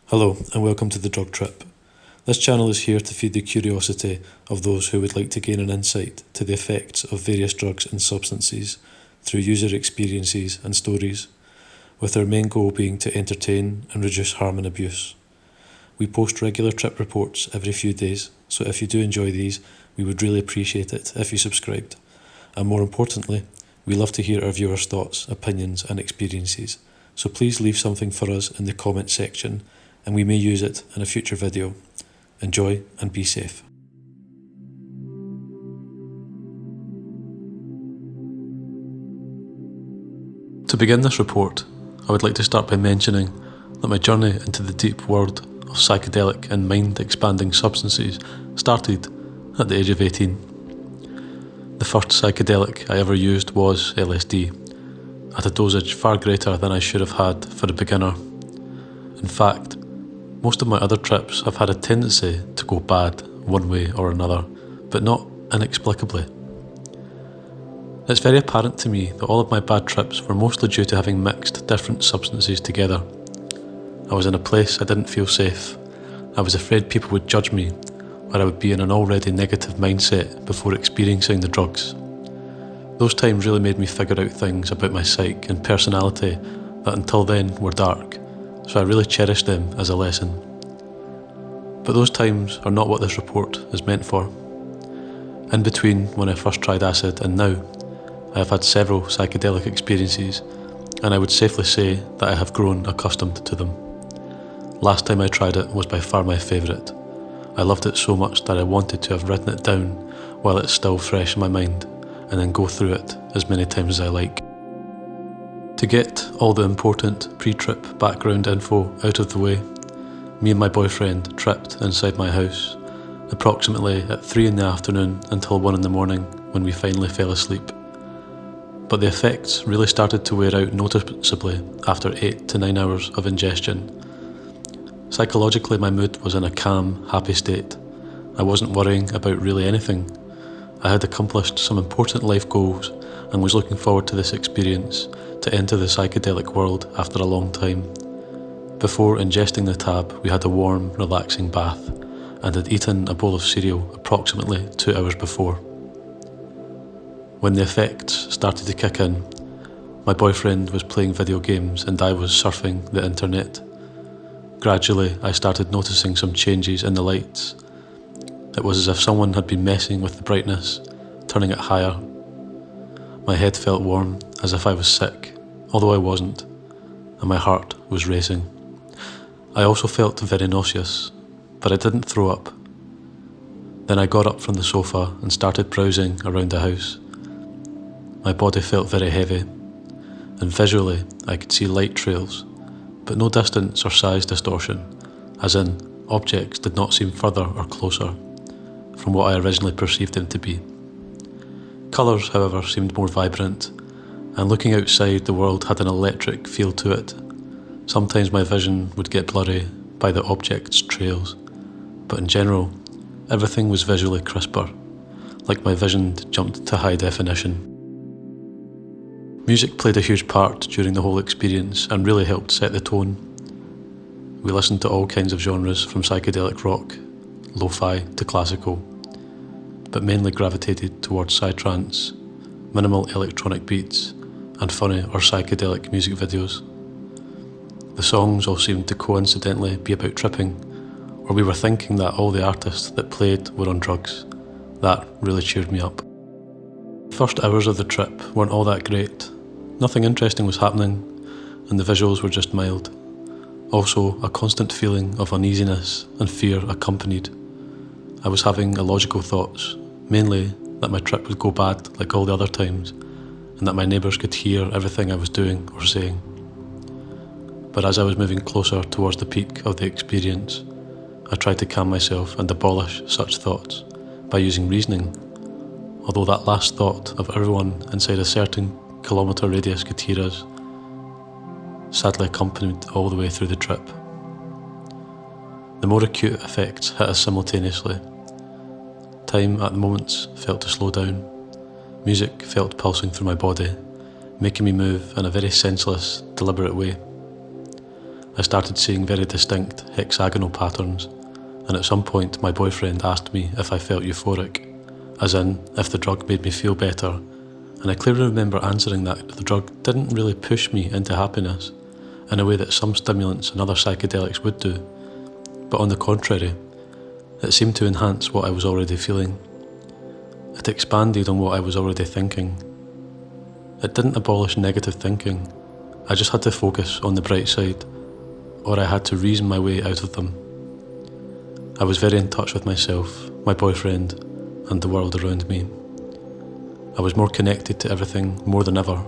Hello and welcome to The Drug Trip. This channel is here to feed the curiosity of those who would like to gain an insight to the effects of various drugs and substances through user experiences and stories, with our main goal being to entertain and reduce harm and abuse. We post regular trip reports every few days, so if you do enjoy these, we would really appreciate it if you subscribed. And more importantly, we love to hear our viewers' thoughts, opinions and experiences, so please leave something for us in the comment section and we may use it in a future video. Enjoy and be safe. To begin this report, I would like to start by mentioning that my journey into the deep world of psychedelic and mind-expanding substances started at the age of 18. The first psychedelic I ever used was LSD, at a dosage far greater than I should have had for a beginner. In fact, most of my other trips have had a tendency to go bad one way or another, but not inexplicably. It's very apparent to me that all of my bad trips were mostly due to having mixed different substances together. I was in a place I didn't feel safe. I was afraid people would judge me, or I would be in an already negative mindset before experiencing the drugs. Those times really made me figure out things about my psyche and personality that until then were dark, so I really cherished them as a lesson. But those times are not what this report is meant for. In between when I first tried acid and now, I have had several psychedelic experiences, and I would safely say that I have grown accustomed to them. Last time I tried it was by far my favourite. I loved it so much that I wanted to have written it down while it's still fresh in my mind, and then go through it as many times as I like. To get all the important pre-trip background info out of the way, me and my boyfriend tripped inside my house, approximately at 3 in the afternoon until 1 in the morning when we finally fell asleep. But the effects really started to wear out noticeably after 8 to 9 hours of ingestion. Psychologically, my mood was in a calm, happy state. I wasn't worrying about really anything. I had accomplished some important life goals and was looking forward to this experience to enter the psychedelic world after a long time. Before ingesting the tab, we had a warm, relaxing bath and had eaten a bowl of cereal approximately 2 hours before. When the effects started to kick in, my boyfriend was playing video games and I was surfing the internet. Gradually, I started noticing some changes in the lights. It was as if someone had been messing with the brightness, turning it higher. My head felt warm, as if I was sick, although I wasn't, and my heart was racing. I also felt very nauseous, but I didn't throw up. Then I got up from the sofa and started browsing around the house. My body felt very heavy, and visually I could see light trails, but no distance or size distortion, as in objects did not seem further or closer from what I originally perceived them to be. Colours, however, seemed more vibrant, and looking outside the world had an electric feel to it. Sometimes my vision would get blurry by the objects' trails, but in general, everything was visually crisper, like my vision jumped to high definition. Music played a huge part during the whole experience and really helped set the tone. We listened to all kinds of genres from psychedelic rock, lo-fi to classical, but mainly gravitated towards psytrance, minimal electronic beats, and funny or psychedelic music videos. The songs all seemed to coincidentally be about tripping, or we were thinking that all the artists that played were on drugs. That really cheered me up. The first hours of the trip weren't all that great. Nothing interesting was happening, and the visuals were just mild. Also, a constant feeling of uneasiness and fear accompanied. I was having illogical thoughts, mainly that my trip would go bad like all the other times, and that my neighbours could hear everything I was doing or saying. But as I was moving closer towards the peak of the experience, I tried to calm myself and abolish such thoughts by using reasoning, although that last thought of everyone inside a certain kilometre radius could hear us sadly accompanied all the way through the trip. The more acute effects hit us simultaneously. Time at the moments felt to slow down. Music felt pulsing through my body, making me move in a very senseless, deliberate way. I started seeing very distinct hexagonal patterns, and at some point my boyfriend asked me if I felt euphoric, as in if the drug made me feel better, and I clearly remember answering that the drug didn't really push me into happiness in a way that some stimulants and other psychedelics would do, but on the contrary, it seemed to enhance what I was already feeling. It expanded on what I was already thinking. It didn't abolish negative thinking, I just had to focus on the bright side, or I had to reason my way out of them. I was very in touch with myself, my boyfriend, and the world around me. I was more connected to everything more than ever.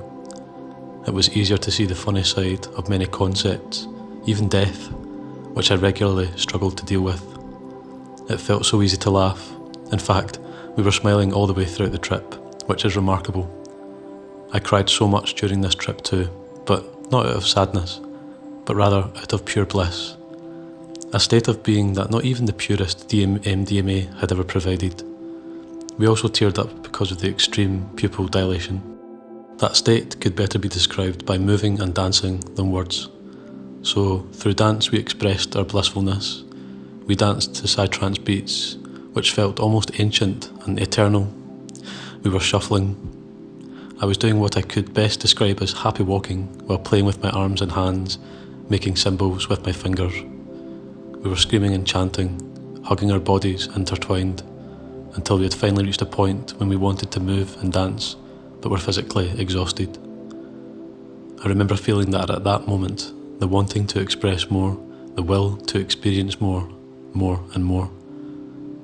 It was easier to see the funny side of many concepts, even death, which I regularly struggled to deal with. It felt so easy to laugh. In fact, we were smiling all the way throughout the trip, which is remarkable. I cried so much during this trip too, but not out of sadness, but rather out of pure bliss. A state of being that not even the purest MDMA had ever provided. We also teared up because of the extreme pupil dilation. That state could better be described by moving and dancing than words. So, through dance we expressed our blissfulness. We danced to psytrance beats, which felt almost ancient and eternal. We were shuffling. I was doing what I could best describe as happy walking while playing with my arms and hands, making symbols with my fingers. We were screaming and chanting, hugging our bodies intertwined, until we had finally reached a point when we wanted to move and dance, but were physically exhausted. I remember feeling that at that moment, the wanting to express more, the will to experience more and more.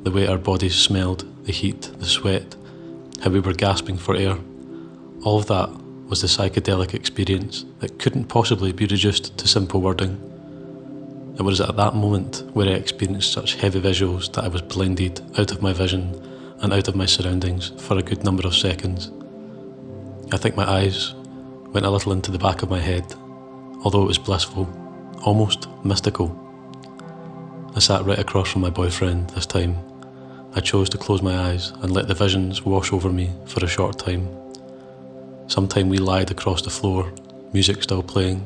The way our bodies smelled, the heat, the sweat, how we were gasping for air. All of that was the psychedelic experience that couldn't possibly be reduced to simple wording. It was at that moment where I experienced such heavy visuals that I was blinded out of my vision and out of my surroundings for a good number of seconds. I think my eyes went a little into the back of my head, although it was blissful, almost mystical. I sat right across from my boyfriend this time. I chose to close my eyes and let the visions wash over me for a short time. Sometime we lied across the floor, music still playing,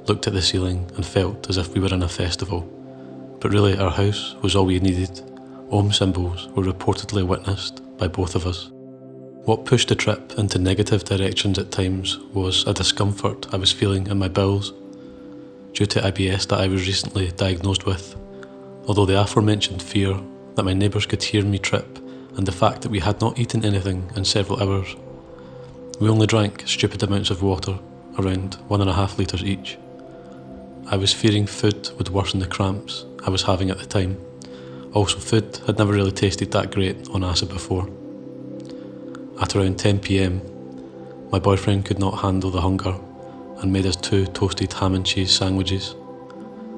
looked at the ceiling and felt as if we were in a festival. But really our house was all we needed. Om symbols were reportedly witnessed by both of us. What pushed the trip into negative directions at times was a discomfort I was feeling in my bowels due to IBS that I was recently diagnosed with, although the aforementioned fear that my neighbours could hear me trip and the fact that we had not eaten anything in several hours. We only drank stupid amounts of water, around 1.5 litres each. I was fearing food would worsen the cramps I was having at the time. Also, food had never really tasted that great on acid before. At around 10 PM, my boyfriend could not handle the hunger and made us 2 toasted ham and cheese sandwiches.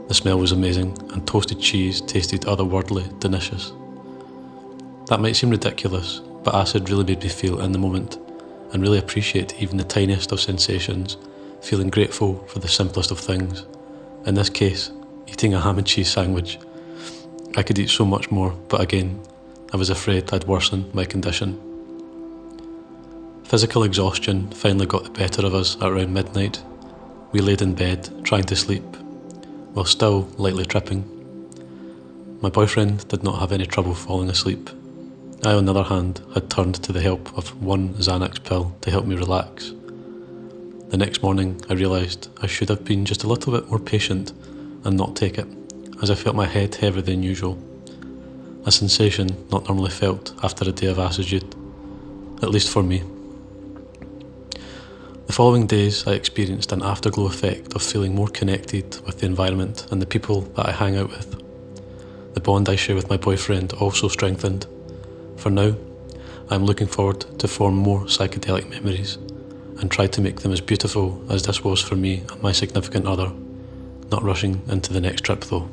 The smell was amazing and toasted cheese tasted otherworldly delicious. That might seem ridiculous, but acid really made me feel in the moment and really appreciate even the tiniest of sensations, feeling grateful for the simplest of things. In this case, eating a ham and cheese sandwich. I could eat so much more, but again, I was afraid I'd worsen my condition. Physical exhaustion finally got the better of us at around midnight. We laid in bed, trying to sleep, while still lightly tripping. My boyfriend did not have any trouble falling asleep. I, on the other hand, had turned to the help of 1 Xanax pill to help me relax. The next morning, I realised I should have been just a little bit more patient and not take it, as I felt my head heavier than usual, a sensation not normally felt after a day of acid, at least for me. The following days, I experienced an afterglow effect of feeling more connected with the environment and the people that I hang out with. The bond I share with my boyfriend also strengthened. For now, I am looking forward to form more psychedelic memories and try to make them as beautiful as this was for me and my significant other, not rushing into the next trip though.